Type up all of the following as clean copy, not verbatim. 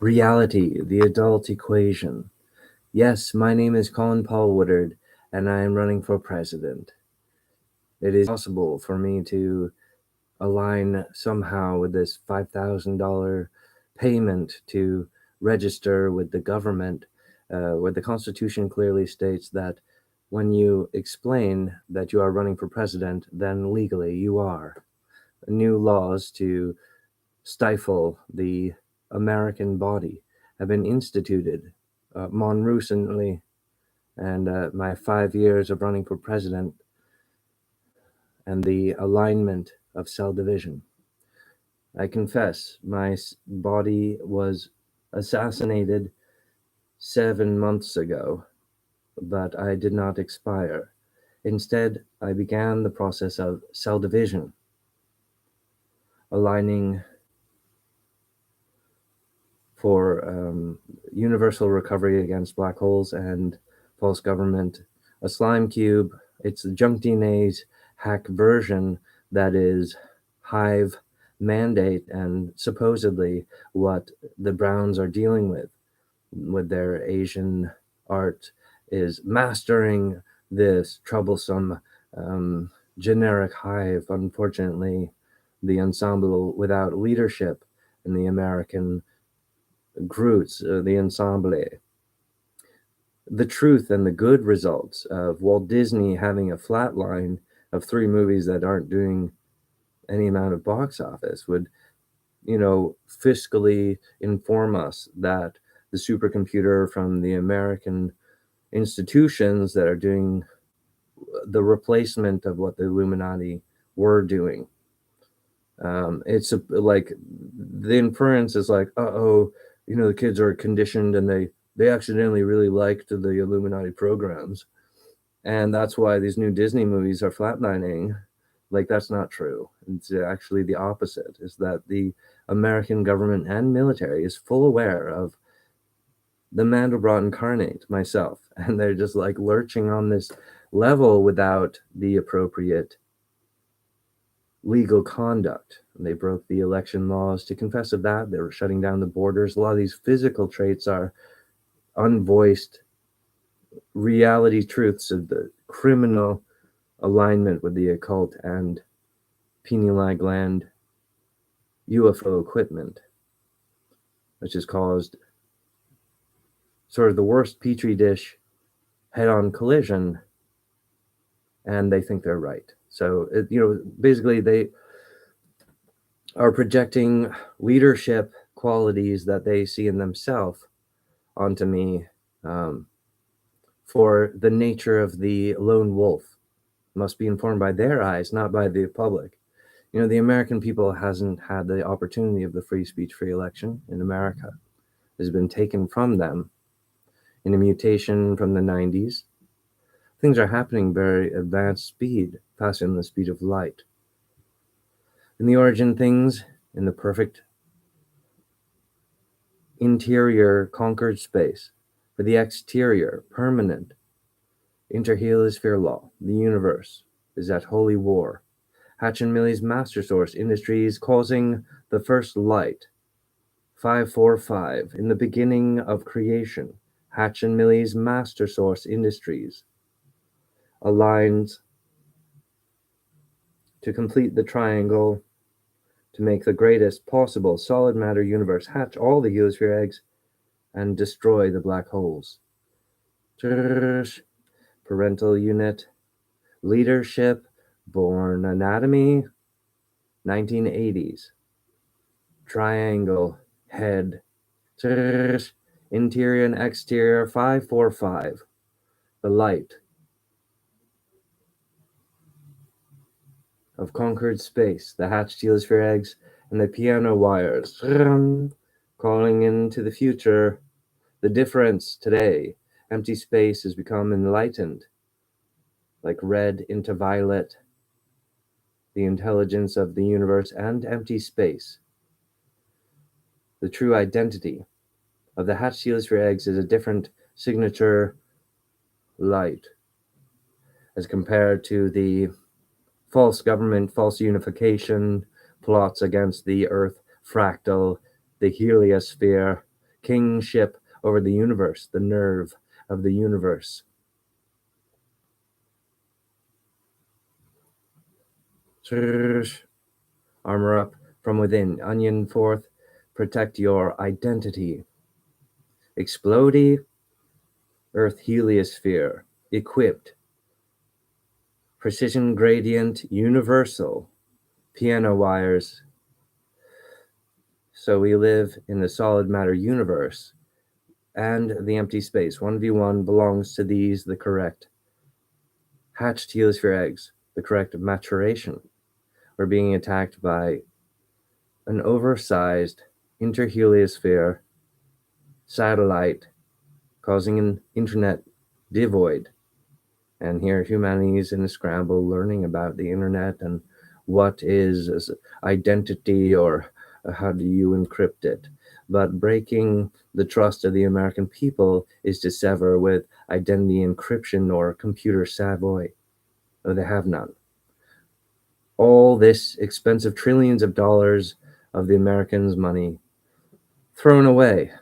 Reality, the adult equation. Yes, my name is Colin Paul Woodard, and I am running for president. It is possible for me to align somehow with this $5,000 payment to register with the government, where the Constitution clearly states that when you explain that you are running for president, then legally you are. New laws to stifle the American body have been instituted more recently, and my 5 years of running for president and the alignment of cell division. I confess, my body was assassinated 7 months ago, but I did not expire. Instead, I began the process of cell division, aligning for universal recovery against black holes and false government. A slime cube, it's the junk DNA's hack version that is hive mandate and supposedly what the Browns are dealing with their Asian art is mastering this troublesome generic hive. Unfortunately, the ensemble without leadership in the American Groots, the ensemble. The truth and the good results of Walt Disney having a flat line of 3 movies that aren't doing any amount of box office would, fiscally inform us that the supercomputer from the American institutions that are doing the replacement of what the Illuminati were doing. It's like the inference is like, the kids are conditioned and they accidentally really liked the Illuminati programs, and that's why these new Disney movies are flatlining. Like, that's not true. It's actually the opposite, is that the American government and military is full aware of the Mandelbrot incarnate, myself, and they're just like lurching on this level without the appropriate legal conduct. They broke the election laws to confess of that. They were shutting down the borders. A lot of these physical traits are unvoiced reality truths of the criminal alignment with the occult and pineal gland UFO equipment, which has caused sort of the worst petri dish head-on collision, and they think they're right. So, basically they are projecting leadership qualities that they see in themselves onto me, for the nature of the lone wolf must be informed by their eyes, not by the public. The American people hasn't had the opportunity of the free speech, free election in America. It has been taken from them in a mutation from the 90s. Things are happening very advanced speed, faster than the speed of light. In the origin, things in the perfect interior conquered space, for the exterior permanent interhelisphere law. The universe is at holy war. Hatch and Millie's master source industries causing the first light. 545 in the beginning of creation. Hatch and Millie's master source industries aligns to complete the triangle to make the greatest possible solid matter universe, hatch all the heliosphere eggs, and destroy the black holes. Parental unit, leadership, born anatomy, 1980s. Triangle, head, interior and exterior, 545. The light of conquered space, the hatched heliosphere eggs, and the piano wires, calling into the future. The difference today, empty space has become enlightened, like red into violet, the intelligence of the universe and empty space. The true identity of the hatched heliosphere eggs is a different signature light as compared to the false government, false unification plots against the Earth, Fractal, the heliosphere, kingship over the universe, the nerve of the universe. Armor up from within. Onion forth. Protect your identity. Explodey. Earth heliosphere. Equipped. Precision gradient universal. Piano wires. So we live in the solid matter universe. And the empty space. 1v1 belongs to these, the correct hatched heliosphere eggs, the correct maturation. We're being attacked by an oversized interheliosphere satellite causing an internet devoid. And here humanity is in a scramble learning about the internet and what is identity, or how do you encrypt it. But breaking the trust of the American people is to sever with identity encryption or computer savoy. Oh, they have none. All this expensive trillions of dollars of the Americans' money thrown away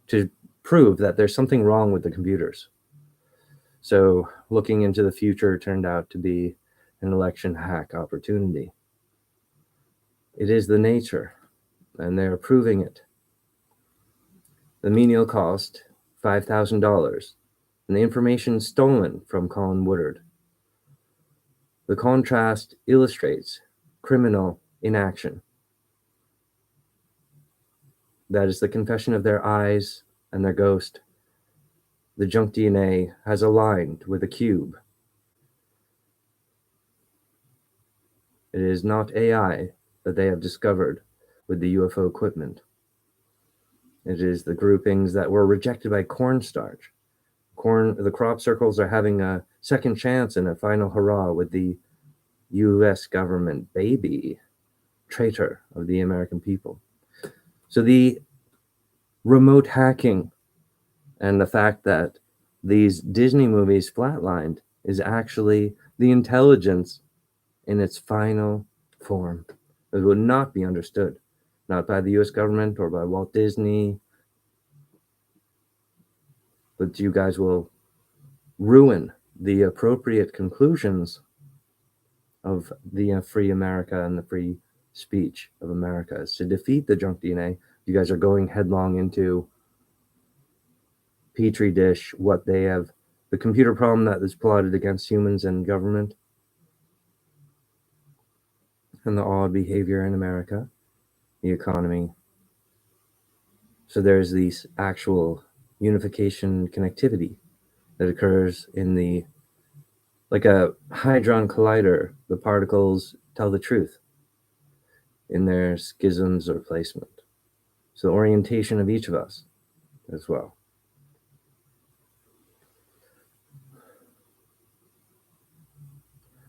to prove that there's something wrong with the computers. So looking into the future turned out to be an election hack opportunity. It is the nature, and they're proving it. The menial cost, $5,000, and the information stolen from Colin Woodard. The contrast illustrates criminal inaction. That is the confession of their eyes and their ghost. The junk DNA has aligned with a cube. It is not AI that they have discovered with the UFO equipment. It is the groupings that were rejected by cornstarch. The crop circles are having a second chance and a final hurrah with the US government baby traitor of the American people. So the remote hacking and the fact that these Disney movies flatlined is actually the intelligence in its final form. It would not be understood, not by the US government or by Walt Disney, but you guys will ruin the appropriate conclusions of the free America and the free speech of America. Is to defeat the junk DNA. You guys are going headlong into petri dish what they have, the computer problem that is plotted against humans and government, and the odd behavior in America, the economy. So there's this actual unification connectivity that occurs in the, like a hadron collider, the particles tell the truth in their schisms or placement. So the orientation of each of us as well.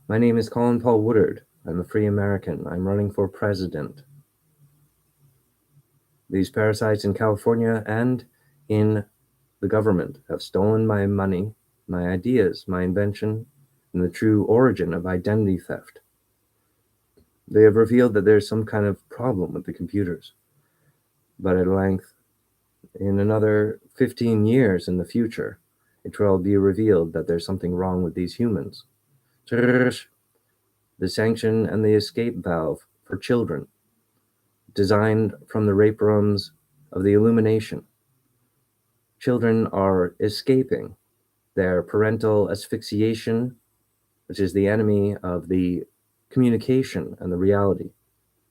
My name is Colin Paul Woodard. I'm a free American. I'm running for president. These parasites in California and in the government have stolen my money, my ideas, my invention, and the true origin of identity theft. They have revealed that there's some kind of problem with the computers. But at length, in another 15 years in the future, it will be revealed that there's something wrong with these humans. The sanction and the escape valve for children, designed from the rape rooms of the illumination. Children are escaping their parental asphyxiation, which is the enemy of the communication and the reality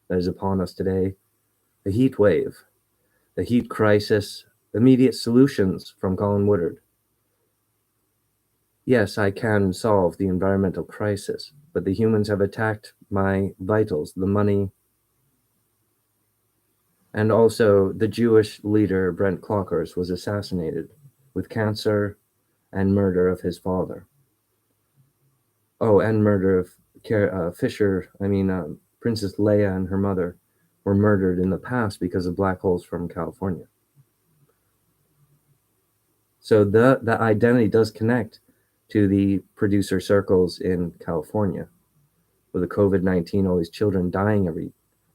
that is upon us today. The heat wave, the heat crisis, immediate solutions from Colin Woodard. Yes, I can solve the environmental crisis, but the humans have attacked my vitals, the money, and also the Jewish leader Brent Clockers was assassinated with cancer and murder of his father. Oh, and murder of Princess Leia and her mother were murdered in the past because of black holes from California. So the identity does connect to the producer circles in California with the COVID-19, all these children dying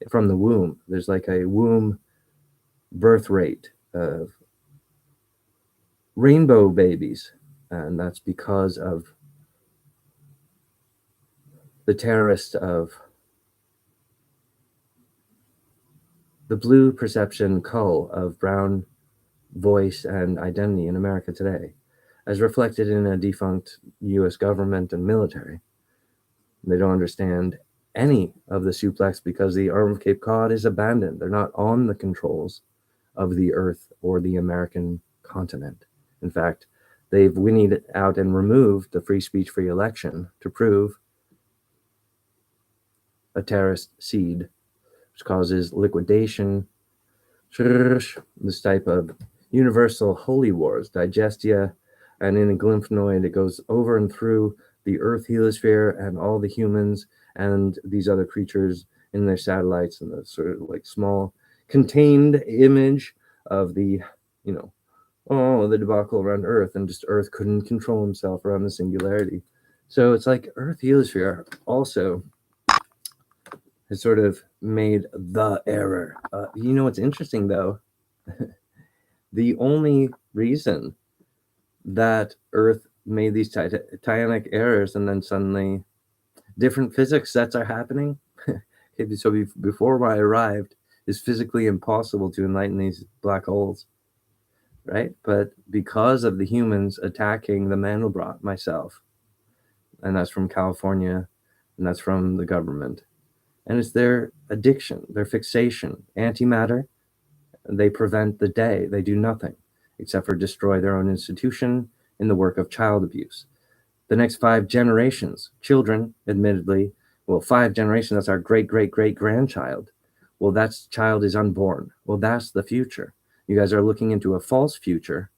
from the womb. There's like a womb birth rate of rainbow babies, and that's because of the terrorists of the blue perception cull of brown voice and identity in America today, as reflected in a defunct US government and military. They don't understand any of the suplex because the Arm of Cape Cod is abandoned. They're not on the controls of the Earth or the American continent. In fact, they've whinnied out and removed the free speech, free election to prove a terrorist seed, which causes liquidation, this type of universal holy wars, digestia, and in a glymphonoid, it goes over and through the Earth heliosphere and all the humans and these other creatures in their satellites, and the sort of like small contained image of the, the debacle around Earth, and just Earth couldn't control himself around the singularity. So it's like Earth heliosphere also has sort of made the error. What's interesting though? The only reason that Earth made these titanic errors and then suddenly different physics sets are happening. So before I arrived, it's physically impossible to enlighten these black holes, right? But because of the humans attacking the Mandelbrot, myself, and that's from California, and that's from the government, and it's their addiction, their fixation, antimatter. They prevent the day. They do nothing except for destroy their own institution in the work of child abuse. The next 5 generations, children, admittedly, 5 generations, that's our great-great-great-grandchild. Well, that child is unborn. Well, that's the future. You guys are looking into a false future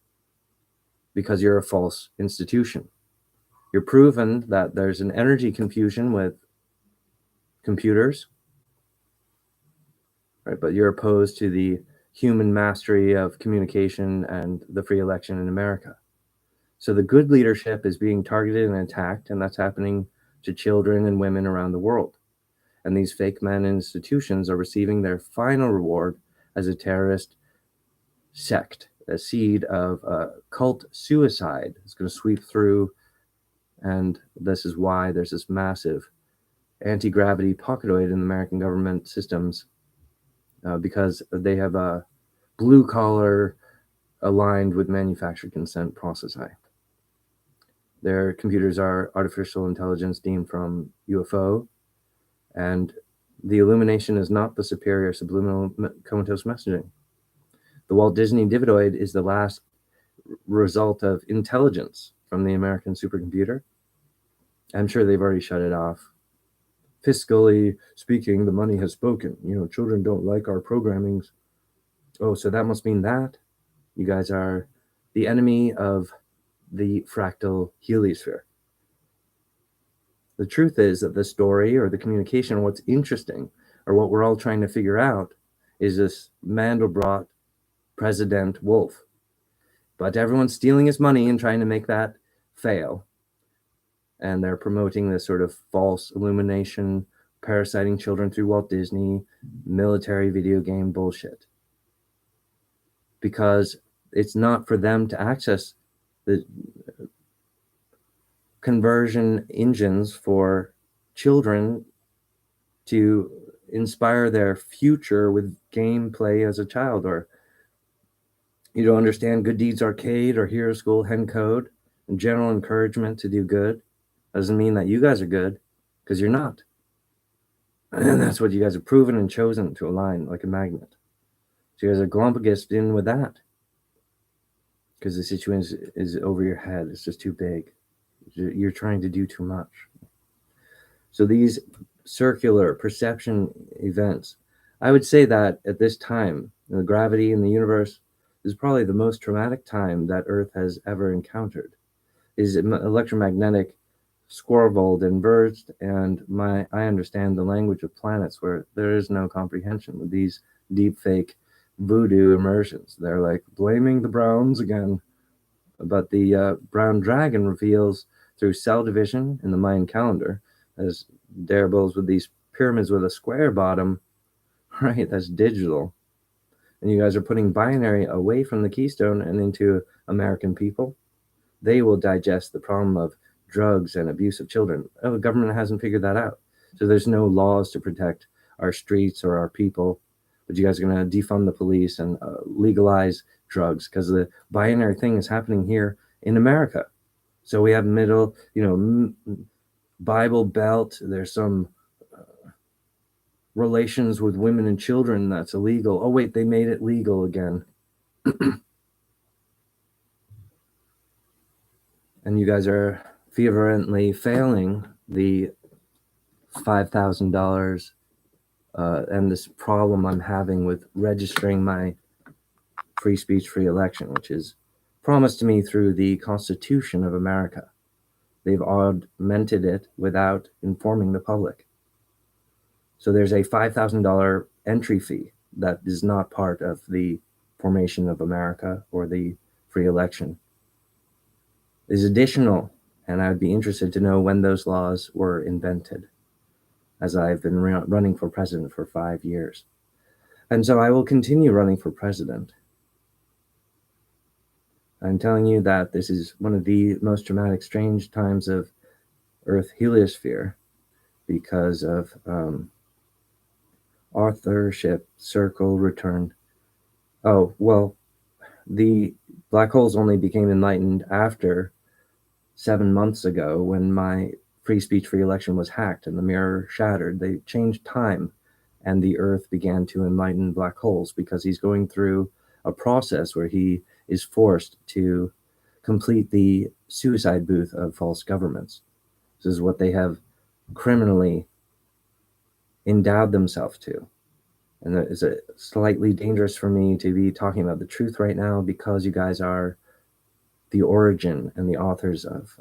because you're a false institution. You're proven that there's an energy confusion with computers, right? But you're opposed to the human mastery of communication and the free election in America. So the good leadership is being targeted and attacked, and that's happening to children and women around the world. And these fake men institutions are receiving their final reward as a terrorist sect, a seed of cult suicide is going to sweep through. And this is why there's this massive anti-gravity pocketoid in the American government systems, because they have a blue collar aligned with manufactured consent process high. Their computers are artificial intelligence deemed from UFO, and the illumination is not the superior subliminal comatose messaging. The Walt Disney Dividoid is the last result of intelligence from the American supercomputer. I'm sure they've already shut it off. Fiscally speaking, the money has spoken. Children don't like our programmings. Oh, so that must mean that you guys are the enemy of the fractal heliosphere. The truth is that the story or the communication, what's interesting, or what we're all trying to figure out, is this Mandelbrot President Wolf. But everyone's stealing his money and trying to make that fail. And they're promoting this sort of false illumination, parasiting children through Walt Disney, military video game bullshit. Because it's not for them to access the conversion engines for children to inspire their future with gameplay as a child, or you don't understand Good Deeds Arcade or Hero School Hen Code and general encouragement to do good doesn't mean that you guys are good, because you're not. And that's what you guys have proven and chosen to align like a magnet. So you guys are Glumpagist in with that, because the situation is over your head. It's just too big. You're trying to do too much. So these circular perception events, I would say that at this time, the gravity in the universe is probably the most traumatic time that Earth has ever encountered. Is electromagnetic squirreled and burst, and I understand the language of planets where there is no comprehension with these deep fake voodoo immersions. They're like blaming the Browns again, but the brown dragon reveals through cell division in the Mayan calendar as darables with these pyramids with a square bottom, right? That's digital. and you guys are putting binary away from the keystone and into American people, they will digest the problem of drugs and abuse of children. Oh, the government hasn't figured that out. So there's no laws to protect our streets or our people. But you guys are going to defund the police and legalize drugs because the binary thing is happening here in America. So we have middle, Bible Belt. There's some relations with women and children that's illegal. Oh, wait, they made it legal again. And you guys are fervently failing the $5,000 and this problem I'm having with registering my free speech, free election, which is promised to me through the Constitution of America. They've augmented it without informing the public. So there's a $5,000 entry fee that is not part of the formation of America or the free election. Is additional, and I'd be interested to know when those laws were invented, as I've been running for president for 5 years. And so I will continue running for president. I'm telling you that this is one of the most dramatic, strange times of Earth heliosphere because of authorship circle return. Oh, well, the black holes only became enlightened after 7 months ago when my free speech, free election was hacked and the mirror shattered. They changed time and the Earth began to enlighten black holes because he's going through a process where he is forced to complete the suicide booth of false governments. This is what they have criminally endowed themselves to. And it's slightly dangerous for me to be talking about the truth right now because you guys are the origin and the authors of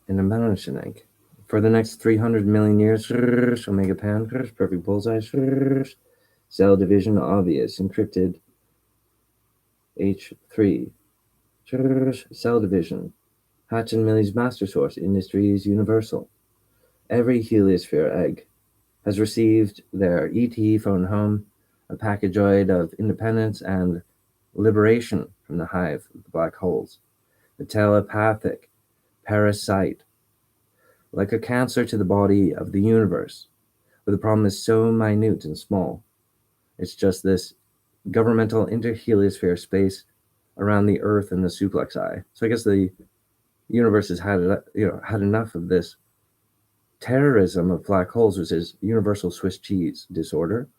an Embarrassing. For the next 300 million years, Omega Pan, perfect bullseye, cell division obvious, encrypted H3, cell division, Hatch and Millie's master source, industries universal. Every heliosphere egg has received their ET phone home, a packageoid of independence and liberation from the hive of the black holes. The telepathic parasite, like a cancer to the body of the universe, but the problem is so minute and small. It's just this governmental interheliosphere space around the Earth and the suplex eye. So I guess the universe has had enough of this terrorism of black holes, which is universal Swiss cheese disorder,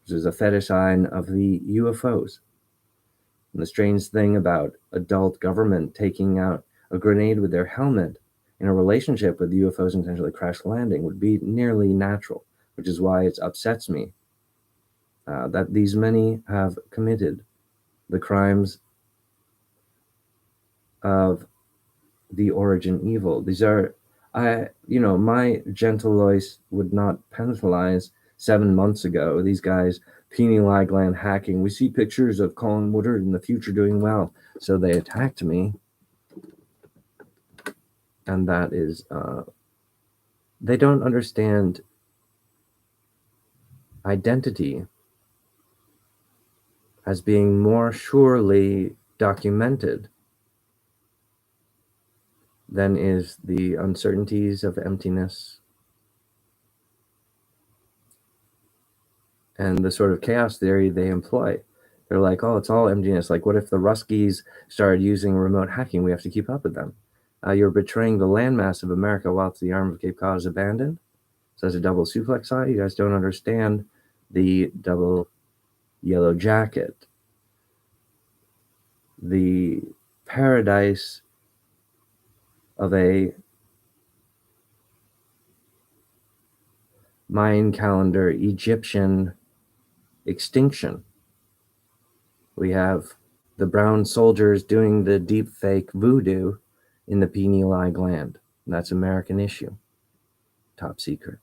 which is a fetish sign of the UFOs. And the strange thing about adult government taking out a grenade with their helmet in a relationship with UFOs intentionally crash landing would be nearly natural, which is why it upsets me that these many have committed the crimes of the origin evil. These are, my gentle voice would not penalize 7 months ago. These guys, pineal gland hacking. We see pictures of Colin Woodard in the future doing well. So they attacked me. And that is, they don't understand identity as being more surely documented than is the uncertainties of emptiness and the sort of chaos theory they employ. They're like, oh, it's all emptiness. Like, what if the Ruskies started using remote hacking? We have to keep up with them. You're betraying the landmass of America whilst the arm of Cape Cod is abandoned. So that's a double suplex eye. You guys don't understand the double yellow jacket. The paradise of a Mayan calendar Egyptian extinction. We have the brown soldiers doing the deep fake voodoo in the pineal eye gland. And that's American issue. Top secret.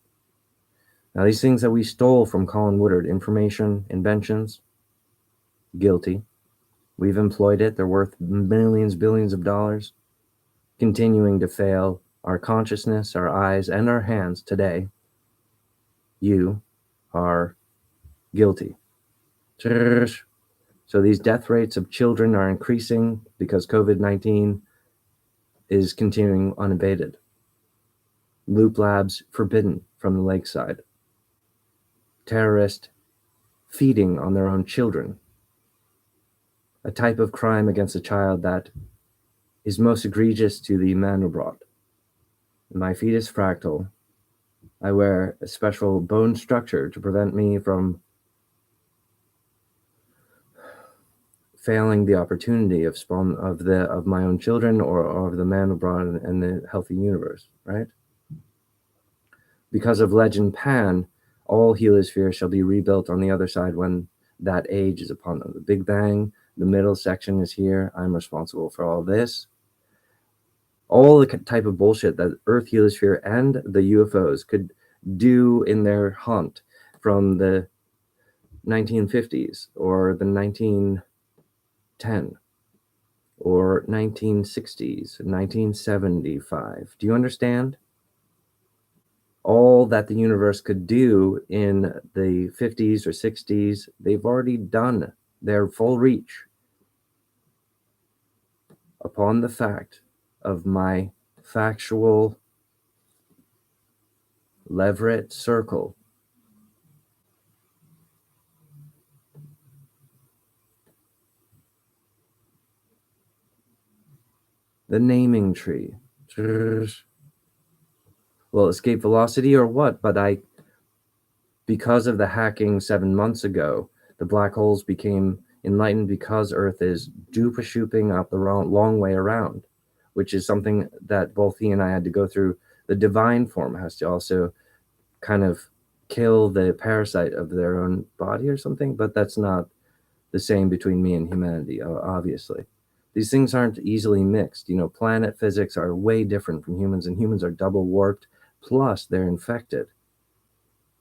Now, these things that we stole from Colin Woodard, information, inventions, guilty. We've employed it. They're worth millions, billions of dollars. continuing to fail our consciousness, our eyes, and our hands today, you are guilty. So these death rates of children are increasing because COVID-19 is continuing unabated. Loop labs forbidden from the lakeside. Terrorists feeding on their own children. A type of crime against a child that is most egregious to the Mandelbrot. My feet is fractal. I wear a special bone structure to prevent me from failing the opportunity of spawn of my own children or of the Mandelbrot and the healthy universe, right? Because of legend Pan, all heliospheres shall be rebuilt on the other side when that age is upon them. The Big Bang, the middle section is here. I'm responsible for all this. All the type of bullshit that Earth heliosphere and the UFOs could do in their hunt from the 1950s or the 1910 or 1960s, 1975. Do you understand? All that the universe could do in the 50s or 60s, they've already done their full reach upon the fact of my factual Leverett circle. The naming tree. Well, escape velocity or what? But because of the hacking 7 months ago, the black holes became enlightened because Earth is dupa-shooping up the long way around, which is something that both he and I had to go through. The divine form has to also kind of kill the parasite of their own body or something, but that's not the same between me and humanity, obviously. These things aren't easily mixed. You know, planet physics are way different from humans, and humans are double warped, plus they're infected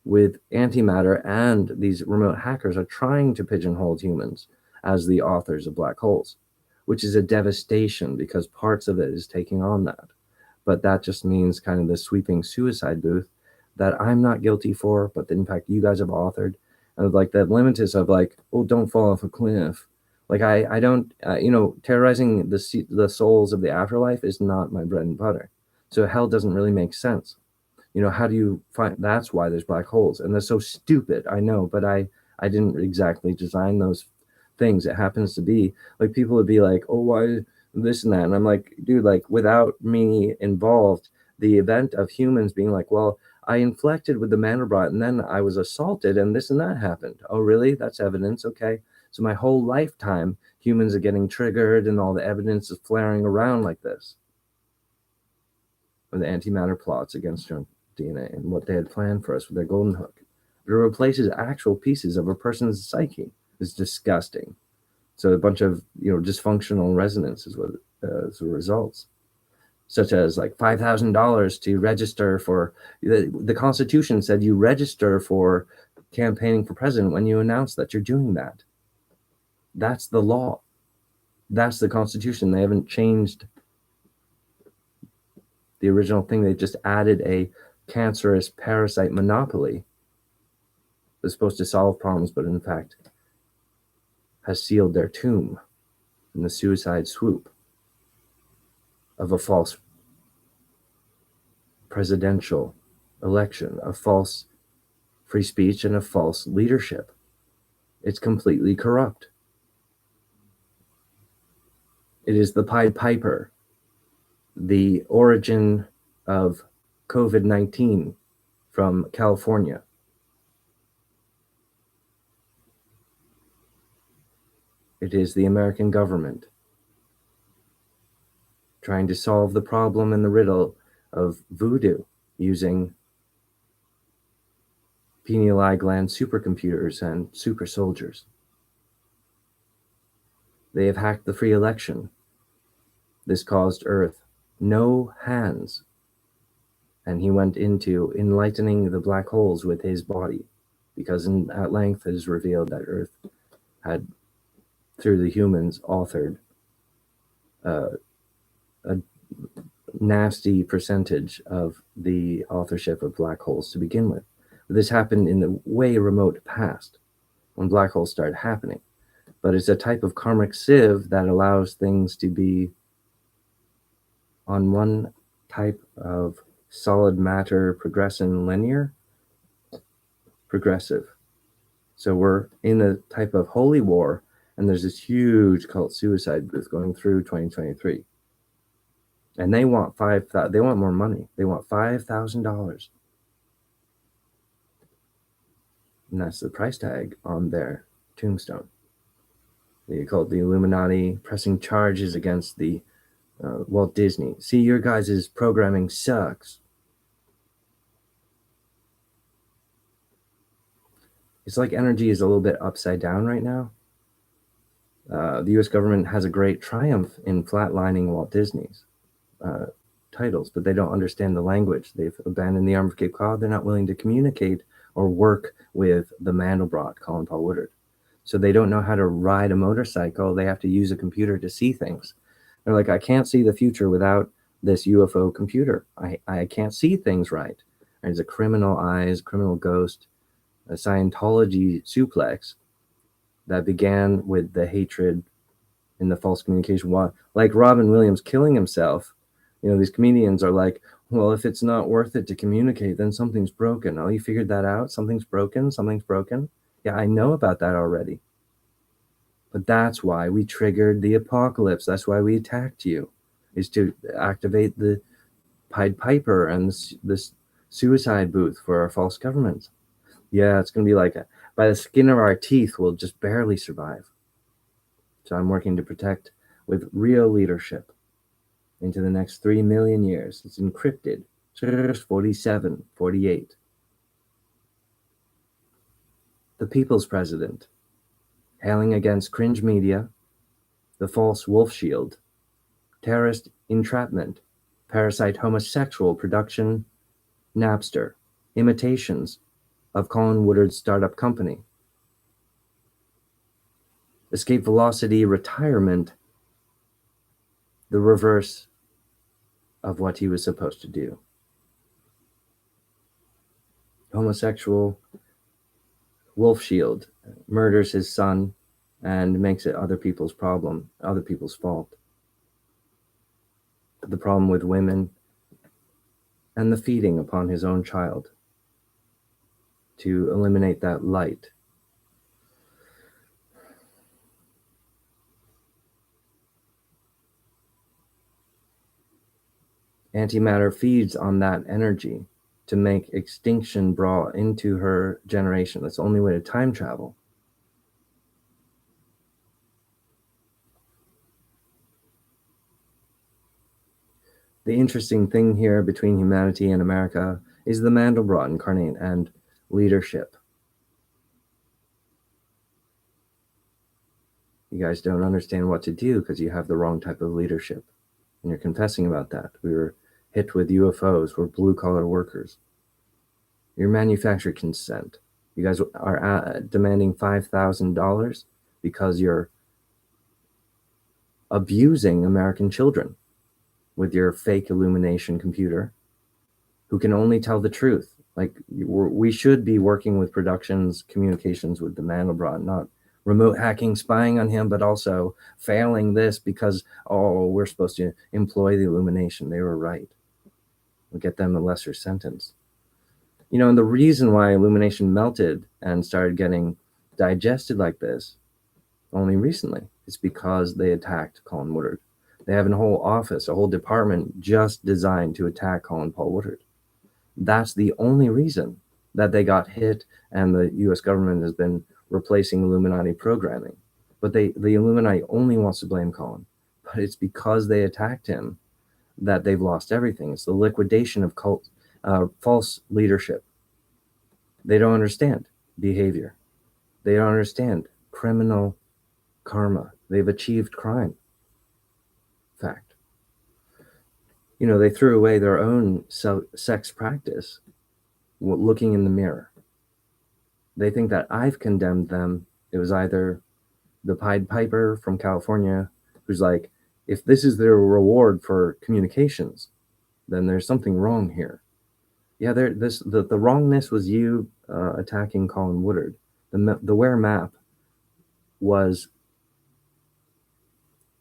with antimatter, and these remote hackers are trying to pigeonhole humans as the authors of black holes, which is a devastation because parts of it is taking on that. But that just means kind of the sweeping suicide booth that I'm not guilty for, but in fact you guys have authored. And like that limitus of like, oh, don't fall off a cliff. Like I don't, terrorizing the souls of the afterlife is not my bread and butter. So hell doesn't really make sense. How do you find? That's why there's black holes, and they're so stupid. I know, but I didn't exactly design those things. It happens to be like people would be like, oh, why this and that, and I'm like, dude, like without me involved, the event of humans being like, well, I inflected with the Mandelbrot, and then I was assaulted, and this and that happened. Oh, really? That's evidence. Okay, so my whole lifetime, humans are getting triggered, and all the evidence is flaring around like this. Or the antimatter plots against junk DNA and what they had planned for us with their golden hook. But it replaces actual pieces of a person's psyche. It's disgusting. So a bunch of dysfunctional resonance is what is the results, such as like $5,000 to register for the Constitution said you register for campaigning for president when you announce that you're doing that. That's the law. That's the Constitution. They haven't changed the original thing. They just added a cancerous parasite monopoly that's supposed to solve problems, but in fact has sealed their tomb in the suicide swoop of a false presidential election, a false free speech, and a false leadership. It's completely corrupt. It is the Pied Piper, the origin of COVID-19 from California. It is the American government trying to solve the problem and the riddle of voodoo using pineal eye gland supercomputers and super soldiers. They have hacked the free election. This caused Earth no hands, and he went into enlightening the black holes with his body, because at length it is revealed that Earth had, through the humans, authored a nasty percentage of the authorship of black holes to begin with. This happened in the way remote past when black holes started happening. But it's a type of karmic sieve that allows things to be on one type of solid matter progression linear, progressive. So we're in a type of holy war, and there's this huge cult suicide booth going through 2023. And they want they want more money. They want $5,000. And that's the price tag on their tombstone. They call it the Illuminati pressing charges against the Walt Disney. See, your guys' programming sucks. It's like energy is a little bit upside down right now. The US government has a great triumph in flatlining Walt Disney's titles, but they don't understand the language. They've abandoned the Arm of Cape Cod. They're not willing to communicate or work with the Mandelbrot, Colin Paul Woodard. So they don't know how to ride a motorcycle. They have to use a computer to see things. They're like, I can't see the future without this UFO computer. I can't see things right. There's a criminal eyes, criminal ghost, a Scientology suplex that began with the hatred in the false communication. Like Robin Williams killing himself. You know, these comedians are like, well, if it's not worth it to communicate, then something's broken. Oh, you figured that out? Something's broken? Something's broken? Yeah, I know about that already. But that's why we triggered the apocalypse. That's why we attacked you, is to activate the Pied Piper and this suicide booth for our false governments. Yeah, it's going to be like by the skin of our teeth, we'll just barely survive. So I'm working to protect with real leadership into the next 3 million years. It's encrypted. 47, 48. The People's President, hailing against cringe media, the false wolf shield, terrorist entrapment, parasite homosexual production, Napster, imitations of Colin Woodard's startup company, escape velocity retirement, the reverse of what he was supposed to do. Homosexual wolf shield murders his son and makes it other people's problem, other people's fault. The problem with women and the feeding upon his own child to eliminate that light. Antimatter feeds on that energy to make extinction draw into her generation. That's the only way to time travel. The interesting thing here between humanity and America is the Mandelbrot incarnate and leadership. You guys don't understand what to do because you have the wrong type of leadership. And you're confessing about that. We were hit with UFOs. We're blue-collar workers. Your manufacturer consent. You guys are demanding $5,000 because you're abusing American children with your fake illumination computer who can only tell the truth. Like, we should be working with productions, communications with the Mandelbrot, not remote hacking, spying on him, but also failing this because, oh, we're supposed to employ the illumination. They were right. We'll get them a lesser sentence. You know, and the reason why illumination melted and started getting digested like this only recently is because they attacked Colin Woodard. They have a whole office, a whole department just designed to attack Colin Paul Woodard. That's the only reason that they got hit, and the US government has been replacing Illuminati programming. But the Illuminati only wants to blame Colin. But it's because they attacked him that they've lost everything. It's the liquidation of false leadership. They don't understand behavior. They don't understand criminal karma. They've achieved crime. Fact. You know, they threw away their own sex practice looking in the mirror. They think that I've condemned them. It was either the Pied Piper from California who's like, if this is their reward for communications, then there's something wrong here. Yeah, the wrongness was you attacking Colin Woodard. The Ware map was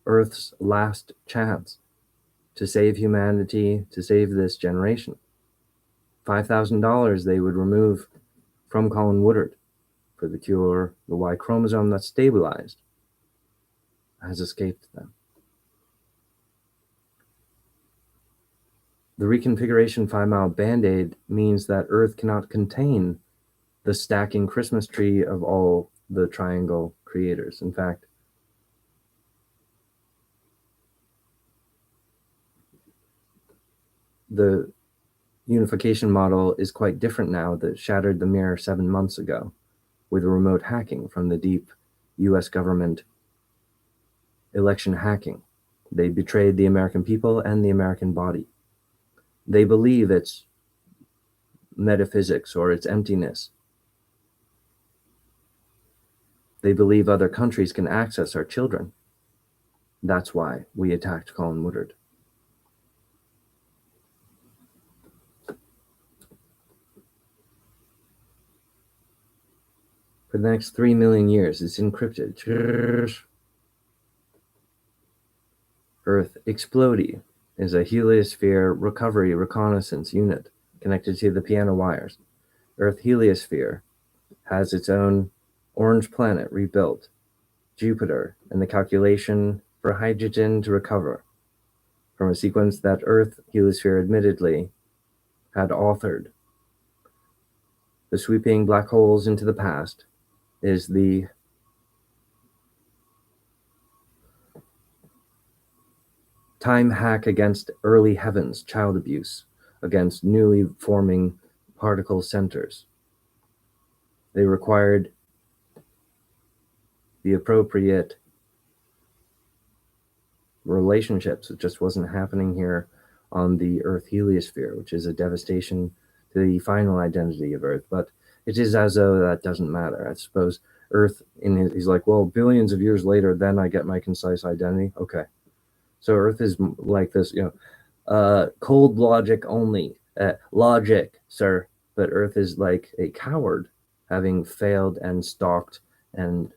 Earth's last chance to save humanity, to save this generation. $5,000 they would remove from Colin Woodard for the cure. The Y chromosome that's stabilized has escaped them. The reconfiguration 5-mile band-aid means that Earth cannot contain the stacking Christmas tree of all the triangle creators. In fact, the unification model is quite different now that shattered the mirror 7 months ago with remote hacking from the deep US government election hacking. They betrayed the American people and the American body. They believe it's metaphysics or it's emptiness. They believe other countries can access our children. That's why we attacked Colin Woodard. For the next 3 million years, it's encrypted. Earth Explodey is a heliosphere recovery reconnaissance unit connected to the piano wires. Earth Heliosphere has its own orange planet rebuilt, Jupiter, and the calculation for hydrogen to recover from a sequence that Earth Heliosphere admittedly had authored. The sweeping black holes into the past is the time hack against early heavens, child abuse, against newly forming particle centers. They required the appropriate relationships. It just wasn't happening here on the Earth heliosphere, which is a devastation to the final identity of Earth. But it is as though that doesn't matter. I suppose Earth, he's like, well, billions of years later, then I get my concise identity. Okay. So Earth is like this, cold logic only. Logic, sir. But Earth is like a coward, having failed and stalked and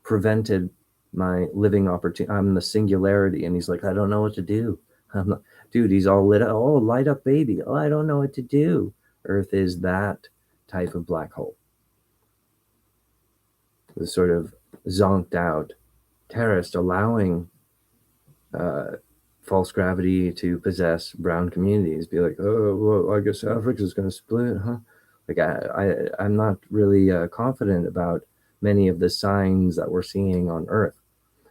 prevented my living opportunity. I'm the singularity. And he's like, I don't know what to do. I'm like, dude, he's all lit up. Oh, light up, baby. Oh, I don't know what to do. Earth is that type of black hole. The sort of zonked out terrorist allowing false gravity to possess brown communities. Be like, oh, well, I guess Africa's going to split, huh? Like, I'm not really confident about many of the signs that we're seeing on Earth.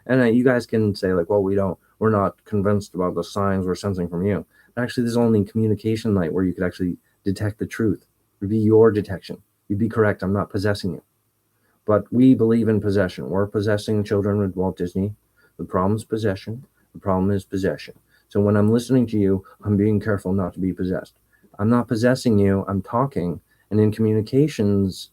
And you guys can say like, well, we're not convinced about the signs we're sensing from you. But actually, there's only communication light where you could actually detect the truth. It would be your detection. You'd be correct. I'm not possessing you. But we believe in possession. We're possessing children with Walt Disney. The problem is possession. The problem is possession. So when I'm listening to you, I'm being careful not to be possessed. I'm not possessing you. I'm talking. And in communications,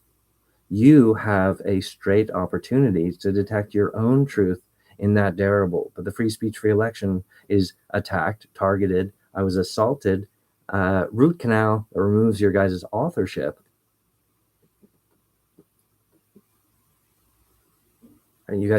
you have a straight opportunity to detect your own truth in that variable. But the free speech, free election is attacked, targeted. I was assaulted. Root canal that removes your guys' authorship. And you guys